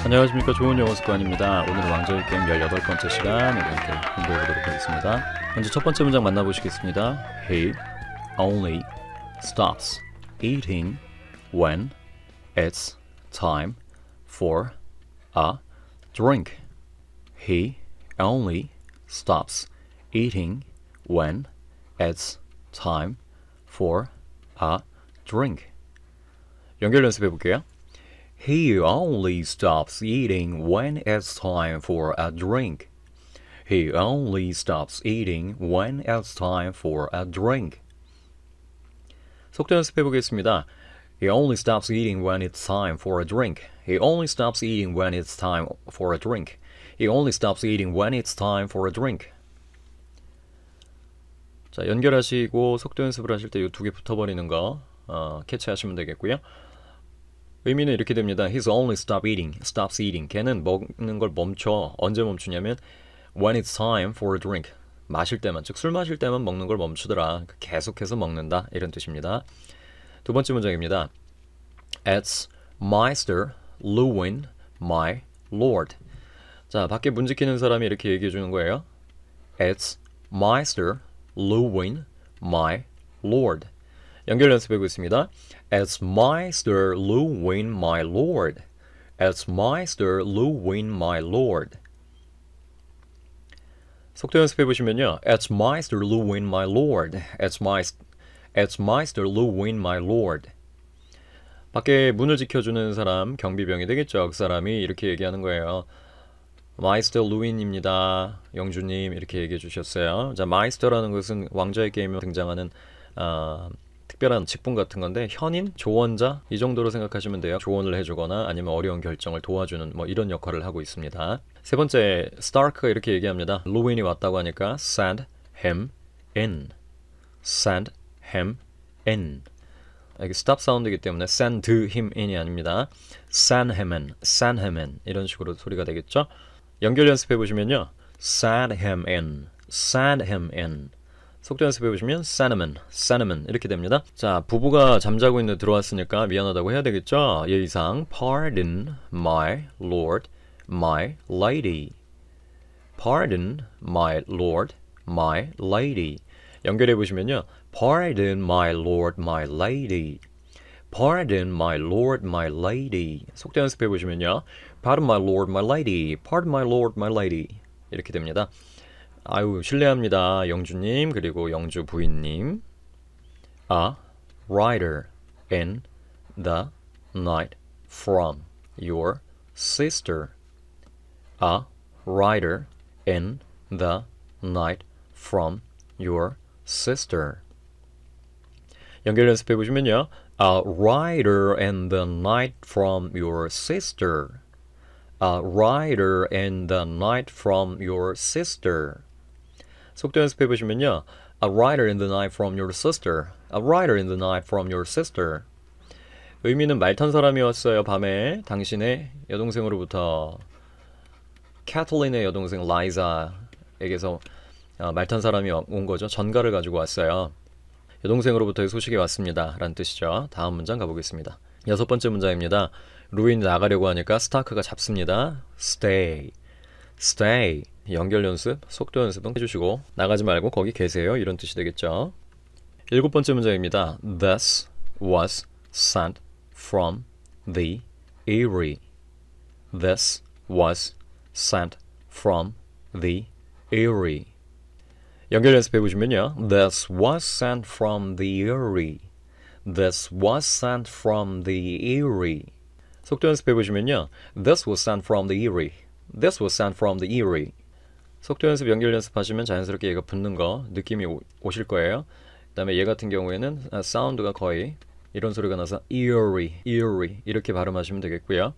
안녕하십니까. 좋은 영어 습관입니다. 오늘은 왕좌의 게임 18번째 시간 이렇게 공부해 보도록 하겠습니다. 먼저 첫 번째 문장 만나보시겠습니다. He only stops eating when it's time for a drink. He only stops eating when it's time for a drink. 연결 연습해 볼게요. He only stops eating when it's time for a drink. He only stops eating when it's time for a drink. 속도 연습해 보겠습니다. He only stops eating when it's time for a drink. He only stops eating when it's time for a drink. He only stops eating when it's time for a drink. 자, 연결하시고 속도 연습을 하실 때 이 두 개 붙어버리는 거 캐치하시면 되겠고요. 의미는 이렇게 됩니다. He's only stops eating. 걔는 먹는 걸 멈춰. 언제 멈추냐면 when it's time for a drink. 마실 때만, 즉 술 마실 때만 먹는 걸 멈추더라. 계속해서 먹는다. 이런 뜻입니다. 두 번째 문장입니다. It's Meister Lewin, my lord. 자, 밖에 문 지키는 사람이 이렇게 얘기해 주는 거예요. It's Meister Lewin, my lord. 연결 연습해 보겠습니다. It's Meister Lewin, my lord. It's Meister Lewin, my lord. 속도 연습해 보시면요. It's Meister Lewin, my lord. It's Meister Lewin, my lord. 밖에 문을 지켜주는 사람, 경비병이 되겠죠. 그 사람이 이렇게 얘기하는 거예요. 마이스터 루인입니다. 영주님 이렇게 얘기해 주셨어요. 자, 마이스터라는 것은 왕좌의 게임에 등장하는 특별한 직분 같은 건데 현인, 조언자 이 정도로 생각하시면 돼요. 조언을 해주거나 아니면 어려운 결정을 도와주는 뭐 이런 역할을 하고 있습니다. 세 번째, 스타크가 이렇게 얘기합니다. 루인이 왔다고 하니까 send him in. Send him in. 이게 stop 사운드이기 때문에 send him in이 아닙니다. send him in, send him in 이런 식으로 소리가 되겠죠. 연결 연습해 보시면요. send him in, send him in. 속도 연습해 보시면 cinnamon 이렇게 됩니다. 자, 부부가 잠자고 있는데 들어왔으니까 미안하다고 해야 되겠죠. 예의상 Pardon my lord, my lady. Pardon my lord, my lady. 연결해 보시면요. Pardon my lord, my lady. Pardon my lord, my lady. 속도 연습해 보시면요. Pardon my lord, my lady. Pardon my lord, my lady. 이렇게 됩니다. 아유, 실례합니다. 영주님, 그리고 영주 부인님. A rider in the night from your sister. A rider in the night from your sister. 연결 연습해 보시면요. A rider in the night from your sister. A rider in the night from your sister. 속도 연습해 보시면요. A rider in the night from your sister. A rider in the night from your sister. 의미는 말 탄 사람이 왔어요. 밤에 당신의 여동생으로부터 캐틀린의 여동생 라이자에게서 말 탄 사람이 온 거죠. 전가를 가지고 왔어요. 여동생으로부터의 소식이 왔습니다. 라는 뜻이죠. 다음 문장 가보겠습니다. 여섯 번째 문장입니다. 루인이 나가려고 하니까 스타크가 잡습니다. Stay. Stay. 연결 연습, 속도 연습은 해주시고 나가지 말고 거기 계세요. 이런 뜻이 되겠죠. 일곱 번째 문장입니다. This was sent from the Erie. This was sent from the Erie. 연결 연습해 보시면요. This was sent from the Erie. This was sent from the Erie. 속도 연습해 보시면요. This was sent from the Erie. This was sent from the Erie. 속도 연습, 연결 연습하시면 자연스럽게 얘가 붙는 거 느낌이 오실 거예요. 그 다음에 얘 같은 경우에는 사운드가 거의 이런 소리가 나서 eerie, eerie 이렇게 발음하시면 되겠고요.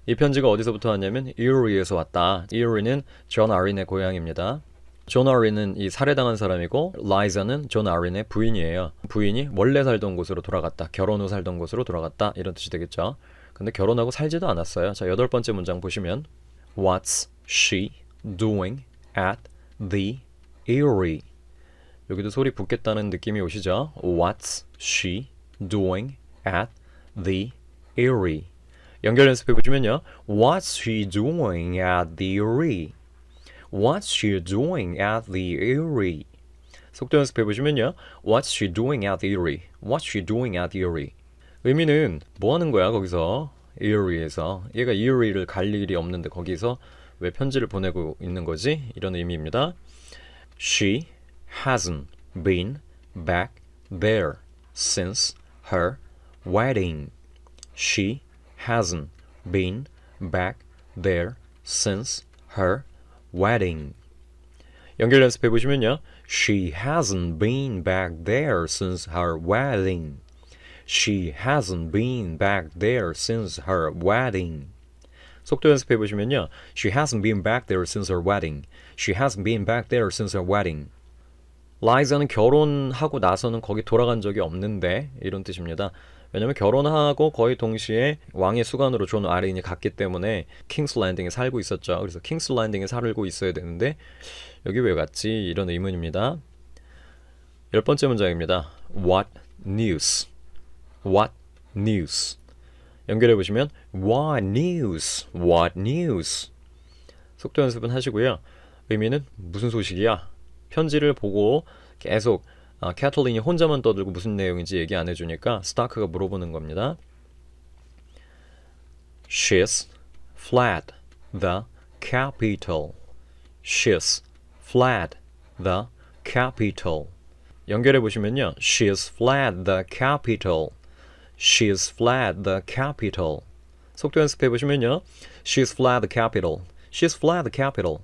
이 편지가 어디서부터 왔냐면 Erie에서 왔다. Erie는 존 아린의 고향입니다. 존 아린은 이 살해당한 사람이고 라이자는 존 아린의 부인이에요. 부인이 원래 살던 곳으로 돌아갔다. 결혼 후 살던 곳으로 돌아갔다. 이런 뜻이 되겠죠. 근데 결혼하고 살지도 않았어요. 자, 여덟 번째 문장 보시면 What's she doing at the Erie? 여기도 소리 붙겠다는 느낌이 오시죠? What's she doing at the Erie? 연결 연습해 보시면요. What's she doing at the Erie? What's she doing at the Erie? 속도 연습해 보시면요. What's she doing at the Erie? What's she doing at the Erie? 의미는 뭐 하는 거야 거기서 Erie에서 얘가 Erie를 갈 일이 없는데 거기서 왜 편지를 보내고 있는 거지? 이런 의미입니다. She hasn't been back there since her wedding. She hasn't been back there since her wedding. 연결 연습해 보시면요. She hasn't been back there since her wedding. She hasn't been back there since her wedding. 속도 연습해 보시면요. She hasn't been back there since her wedding. She hasn't been back there since her wedding. 라이자는 결혼하고 나서는 거기 돌아간 적이 없는데 이런 뜻입니다. 왜냐면 결혼하고 거의 동시에 왕의 수관으로 존 아린이 갔기 때문에 킹스 랜딩에 살고 있었죠. 그래서 킹스 랜딩에 살고 있어야 되는데 여기 왜 갔지? 이런 의문입니다. 10번째 문장입니다. What news? What news? 연결해 보시면 What news? What news? 속도 연습은 하시고요. 의미는 무슨 소식이야? 편지를 보고 계속 캐틀린이 혼자만 떠들고 무슨 내용인지 얘기 안 해주니까 스타크가 물어보는 겁니다. She's fled the capital. She's fled the capital. 연결해 보시면요. She's fled the capital. She's fled the capital. 속도 연습해 보시면요. She's fled the capital. She's fled the capital.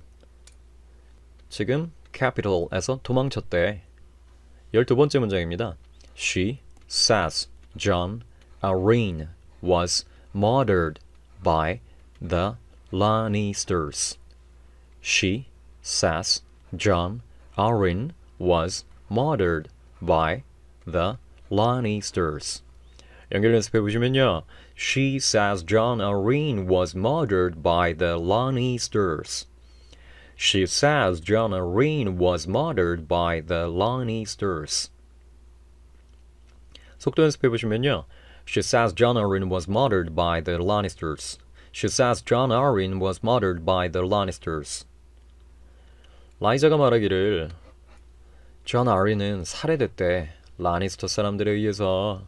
지금 capital에서 도망쳤대. 12번째 문장입니다. She says John Arryn was murdered by the Lannisters. She says John Arryn was murdered by the Lannisters. 연결 연습해 보시면요. She says John Arryn was murdered by the Lannisters. She says John Arryn was murdered by the Lannisters. 속도 연습해 보시면요. She says John Arryn was murdered by the Lannisters. She says John Arryn was murdered by the Lannisters. 라이자가 말하기를 존 아린은 살해됐대. 라니스터 사람들에 의해서.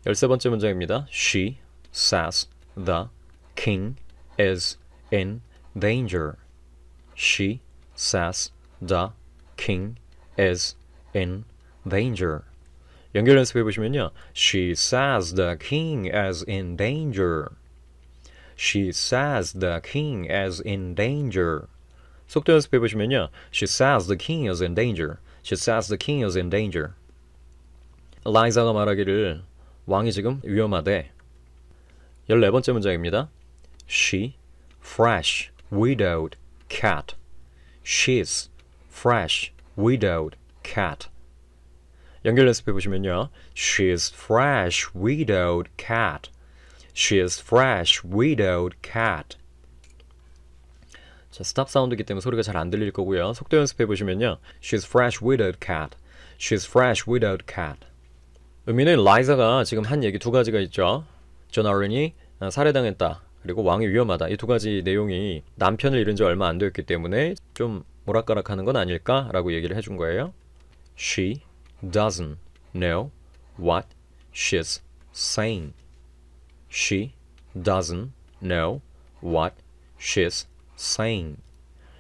13번째 문장입니다. She says the king is in danger. She says the king is in danger. 연결 연습해 보시면요. She says the king is in danger. She says the king is in danger. 속도 연습해 보시면요. She says the king is in danger. She says the king is in danger. 라이자가 말하기를 왕이 지금 위험하대. 14번째 문장입니다. She fresh widowed cat. She's fresh widowed cat. 연결 연습해 보시면요. She's fresh widowed cat. She's fresh widowed cat. 자, 스탑 사운드이기 때문에 소리가 잘 안 들릴 거고요. 속도 연습해 보시면요. She's fresh widowed cat. She's fresh widowed cat. 의미는 라이자가 지금 한 얘기 두 가지가 있죠. 존 아린이 살해당했다. 그리고 왕이 위험하다. 이 두 가지 내용이 남편을 잃은 지 얼마 안 되었기 때문에 좀 오락가락하는 건 아닐까라고 얘기를 해준 거예요. She doesn't know what she's saying. She doesn't know what she's saying.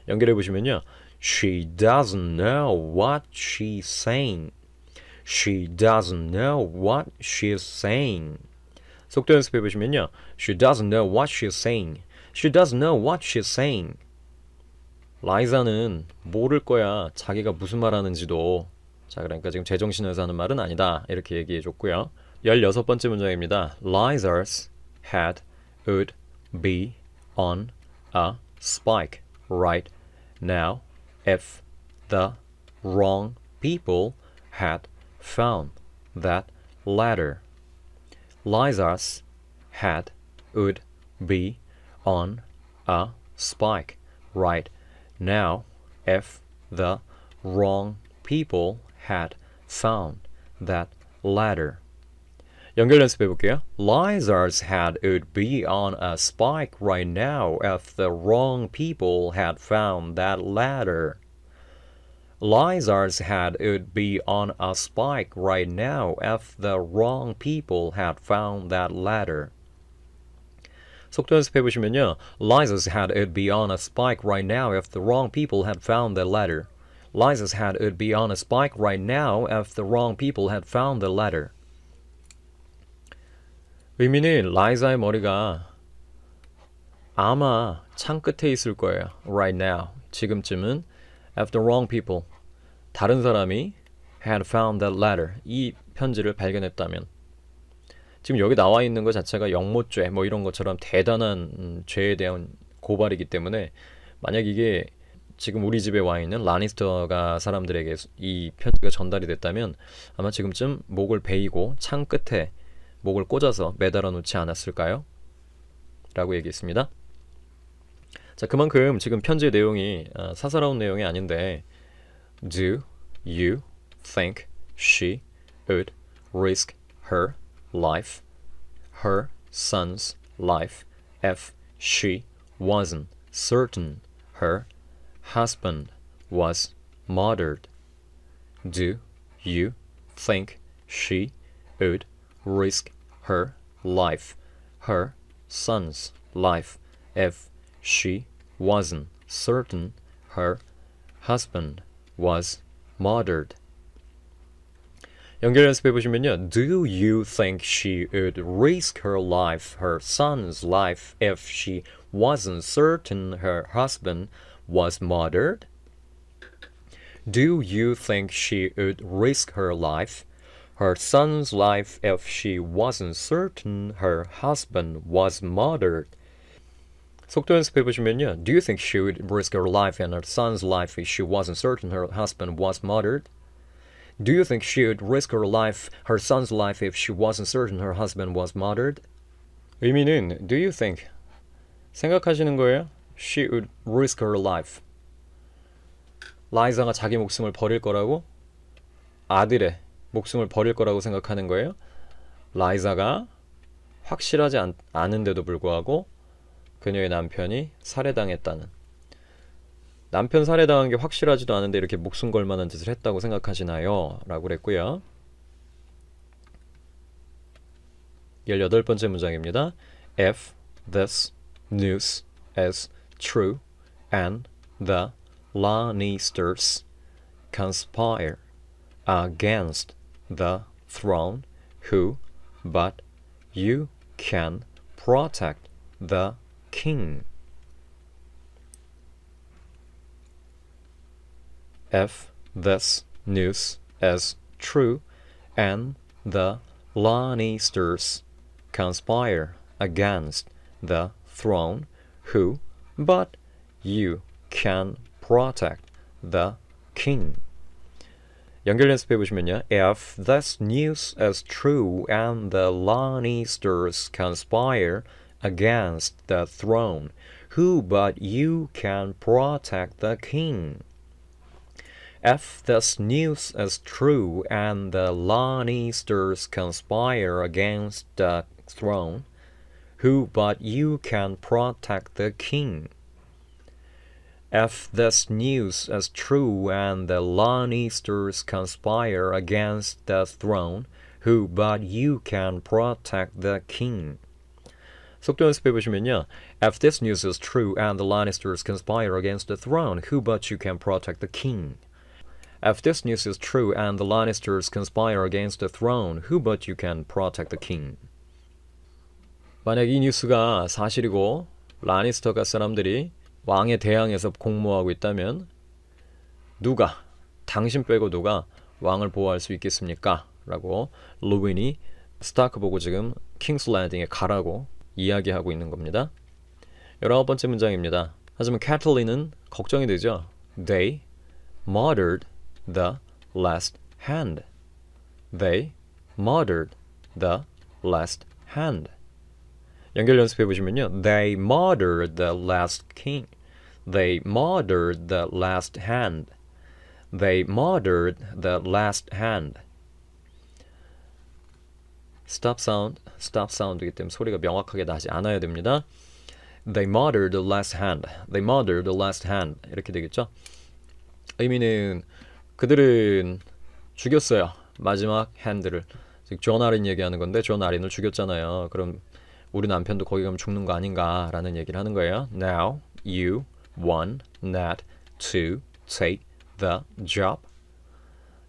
연결해 보시면요. She doesn't know what she's saying. She doesn't know what she's saying. 속도 연습해 보시면요. She doesn't know what she's saying. She doesn't know what she's saying. 라이자는 모를 거야. 자기가 무슨 말 하는지도. 자, 그러니까 지금 제정신에서 하는 말은 아니다. 이렇게 얘기해 줬고요. 16번째 문장입니다. Liza's head would be on a spike right now if the wrong people had found that letter. Liza's head would be on a spike right now if the wrong people had found that letter. 연결 연습해 볼게요. Lizard's head would be on a spike right now if the wrong people had found that ladder. Lizard's head would be on a spike right now if the wrong people had found that ladder. 속도 연습해 보시면요. Liza's head would be on a spike right now if the wrong people had found the ladder. Liza's head would be on a spike right now if the wrong people had found the ladder. 의미는 라이자의 머리가 아마 창 끝에 있을 거예요. Right now. 지금쯤은 if the wrong people. 다른 사람이 had found that ladder. 이 편지를 발견했다면. 지금 여기 나와 있는 것 자체가 영모죄 뭐 이런 것처럼 대단한 죄에 대한 고발이기 때문에 만약 이게 지금 우리 집에 와 있는 라니스터가 사람들에게 이 편지가 전달이 됐다면 아마 지금쯤 목을 베이고 창 끝에 목을 꽂아서 매달아 놓지 않았을까요? 라고 얘기했습니다. 자, 그만큼 지금 편지의 내용이 사사로운 내용이 아닌데 Do you think she would risk her life, her son's life, if she wasn't certain her husband was murdered? Do you think she would risk her life, her son's life, if she wasn't certain her husband was murdered? 연결 연습해 보시면요. Do you think she would risk her life, her son's life, if she wasn't certain her husband was murdered? Do you think she would risk her life, her son's life, if she wasn't certain her husband was murdered? 속도 연습해 보시면요. Do you think she would risk her life and her son's life if she wasn't certain her husband was murdered? Do you think she would risk her life, her son's life, if she wasn't certain her husband was murdered? 의미는 do you think 생각하시는 거예요? She would risk her life. 라이자가 자기 목숨을 버릴 거라고? 아들의 목숨을 버릴 거라고 생각하는 거예요? 라이자가 확실하지 않은데도 불구하고 그녀의 남편이 살해당했다는. 남편 살해당한 게 확실하지도 않은데 이렇게 목숨 걸 만한 짓을 했다고 생각하시나요? 라고 그랬고요. 18번째 문장입니다. If this news is true and the Lannisters conspire against the throne, who but you can protect the king? If this news is true and the Lannisters conspire against the throne, who but you can protect the king? 연결 연습해 보시면요. If this news is true and the Lannisters conspire against the throne, who but you can protect the king? If this news is true and the Lannisters conspire against the throne, who but you can protect the king? If this news is true and the Lannisters conspire against the throne, who but you can protect the king? 속도 연습해 보시면요. If this news is true and the Lannisters conspire against the throne, who but you can protect the king? If this news is true and the Lannisters conspire against the throne, who but you can protect the king? 만약 이 뉴스가 사실이고 라니스터가 사람들이 왕에 대항해서 공모하고 있다면 누가, 당신 빼고 누가 왕을 보호할 수 있겠습니까? 라고 루윈이 스타크 보고 지금 킹스 랜딩에 가라고 이야기하고 있는 겁니다. 19번째 문장입니다. 하지만 캐틀린은 걱정이 되죠. They murdered the last hand. They murdered the last hand. 연결 연습해 보시면요. They murdered the last king. They murdered the last hand. They murdered the last hand. stop sound이기 때문에 소리가 명확하게 나지 않아야 됩니다. They murdered the last hand. They murdered the last hand. 이렇게 되겠죠? 의미는 그들은 죽였어요. 마지막 핸드를. 즉, 존 아린 얘기하는 건데 존 아린을 죽였잖아요. 그럼 우리 남편도 거기 가면 죽는 거 아닌가라는 얘기를 하는 거예요. Now you want Nat to take the job.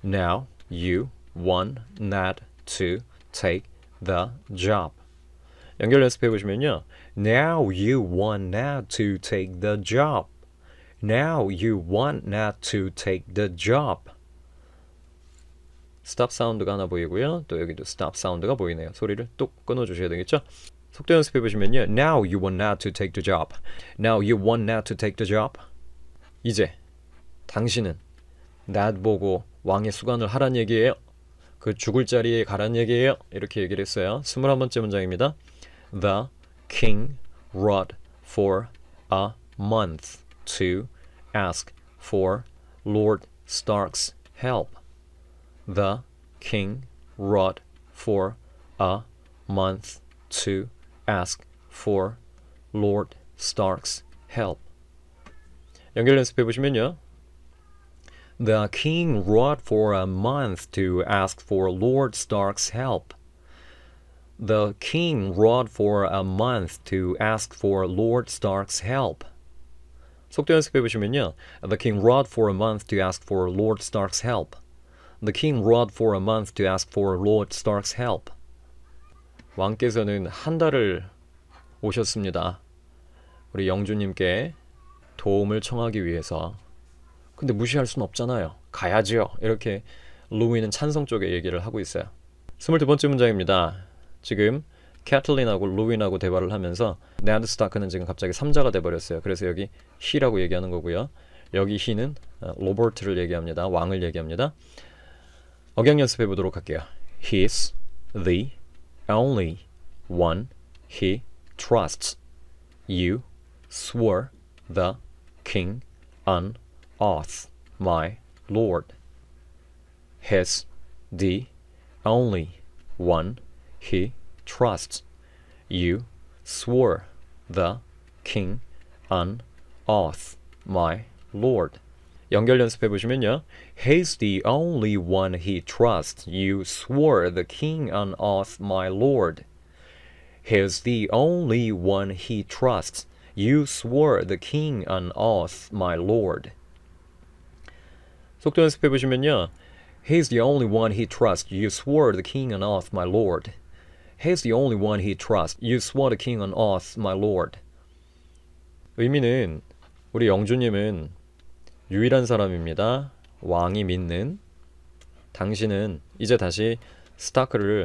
Now you want Nat to take the job. 연결 연습해 보시면요. Now you want Nat to take the job. Now you want Nat to take the job. stop 사운드가 하나 보이고요. 또 여기도 stop 사운드가 보이네요. 소리를 뚝 끊어주셔야 되겠죠? 속도 연습해 보시면요. Now you want Nat to take the job. Now you want Nat to take the job. 이제 당신은 Nat 보고 왕의 수관을 하란 얘기예요. 그 죽을 자리에 가란 얘기예요. 이렇게 얘기를 했어요. 21번째 문장입니다. The king wrote for a month to ask for Lord Stark's help. The king wrote for a month to ask for Lord Stark's help. 연결 연습해 보시면요. The king wrote for a month to ask for Lord Stark's help. The king wrote for a month to ask for Lord Stark's help. 속도 연습해 보시면요. The king wrote for a month to ask for Lord Stark's help. The king wrote for a month to ask for Lord Stark's help. 왕께서는 한 달을 오셨습니다. 우리 영주님께 도움을 청하기 위해서. 근데 무시할 순 없잖아요. 가야지요. 이렇게 루이는 찬성 쪽에 얘기를 하고 있어요. 22번째 문장입니다. 지금 캐틀린하고 루이하고 대화를 하면서 네드 스타크는 지금 갑자기 3자가 돼버렸어요. 그래서 여기 he라고 얘기하는 거고요. 여기 he는 로버트를 얘기합니다. 왕을 얘기합니다. 억양 연습해 보도록 할게요. He's the only one he trusts. You swore the king an oath, my lord. He's the only one he trusts. You swore the king an oath, my lord. 연결 연습해 보시면요. He's the only one he trusts. You swore the king an oath, my lord. He's the only one he trusts. You swore the king an oath, my lord. 속도 연습해 보시면요. He's the only one he trusts. You swore the king an oath, my lord. He's the only one he trusts. You swore the king an oath, my lord. 의미는 우리 영주님은 유일한 사람입니다. 왕이 믿는. 당신은 이제 다시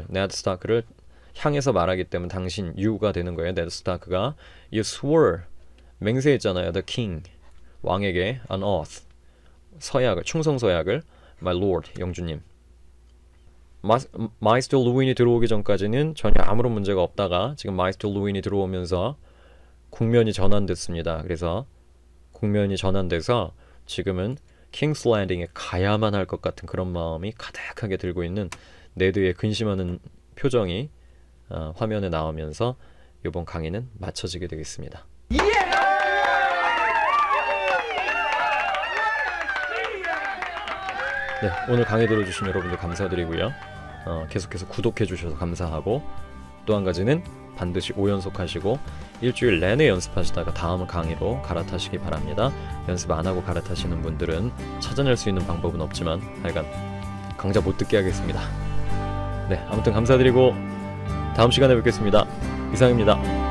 네드 스타크를 향해서 말하기 때문에 당신 you가 되는 거예요. 네드 스타크가 You swore 맹세했잖아요. The king 왕에게 an oath 서약을 충성 서약을 my lord 영주님. 마이스터 루윈이 들어오기 전까지는 전혀 아무런 문제가 없다가 지금 마이스터 루윈이 들어오면서 국면이 전환됐습니다. 그래서 국면이 전환돼서 지금은 킹스 랜딩에 가야만 할 것 같은 그런 마음이 가득하게 들고 있는 네드의 근심하는 표정이 화면에 나오면서 이번 강의는 마쳐지게 되겠습니다. 네, 오늘 강의 들어주신 여러분들 감사드리고요. 계속해서 구독해 주셔서 감사하고 또 한 가지는 반드시 5연속 하시고 일주일 내내 연습하시다가 다음 강의로 갈아타시기 바랍니다. 연습 안 하고 갈아타시는 분들은 찾아낼 수 있는 방법은 없지만 하여간 강좌 못 듣게 하겠습니다. 네, 아무튼 감사드리고 다음 시간에 뵙겠습니다. 이상입니다.